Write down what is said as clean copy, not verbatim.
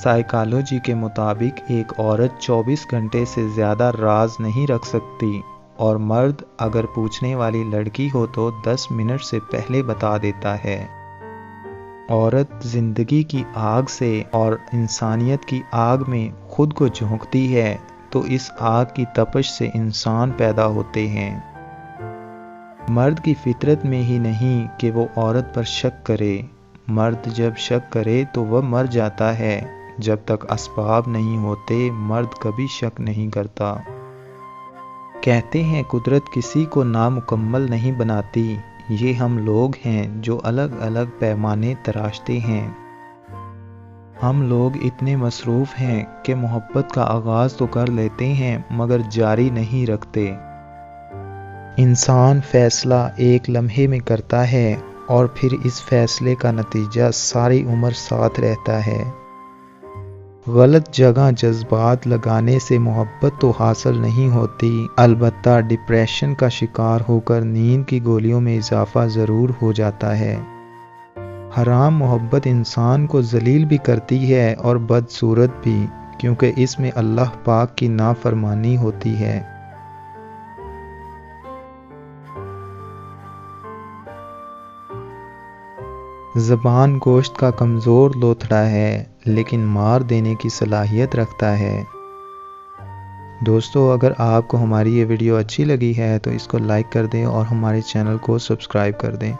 Psychology کے مطابق ایک عورت 24 گھنٹے سے زیادہ راز نہیں رکھ سکتی اور مرد اگر پوچھنے والی لڑکی ہو تو 10 منٹ سے پہلے بتا دیتا ہے۔ عورت زندگی کی آگ سے اور انسانیت کی آگ میں خود کو جھونکتی ہے تو اس آگ کی تپش سے انسان پیدا ہوتے ہیں۔ مرد کی فطرت میں ہی نہیں کہ وہ عورت پر شک کرے۔ مرد جب شک کرے تو وہ مر جاتا ہے۔ جب تک اسباب نہیں ہوتے مرد کبھی شک نہیں کرتا۔ کہتے ہیں قدرت کسی کو نامکمل نہیں بناتی، یہ ہم لوگ ہیں جو الگ الگ پیمانے تراشتے ہیں۔ ہم لوگ اتنے مصروف ہیں کہ محبت کا آغاز تو کر لیتے ہیں مگر جاری نہیں رکھتے۔ انسان فیصلہ ایک لمحے میں کرتا ہے اور پھر اس فیصلے کا نتیجہ ساری عمر ساتھ رہتا ہے۔ غلط جگہ جذبات لگانے سے محبت تو حاصل نہیں ہوتی، البتہ ڈپریشن کا شکار ہو کر نیند کی گولیوں میں اضافہ ضرور ہو جاتا ہے۔ حرام محبت انسان کو ذلیل بھی کرتی ہے اور بدصورت بھی، کیونکہ اس میں اللہ پاک کی نافرمانی ہوتی ہے۔ زبان گوشت کا کمزور لوتھڑا ہے لیکن مار دینے کی صلاحیت رکھتا ہے۔ دوستو، اگر آپ کو ہماری یہ ویڈیو اچھی لگی ہے تو اس کو لائک کر دیں اور ہمارے چینل کو سبسکرائب کر دیں۔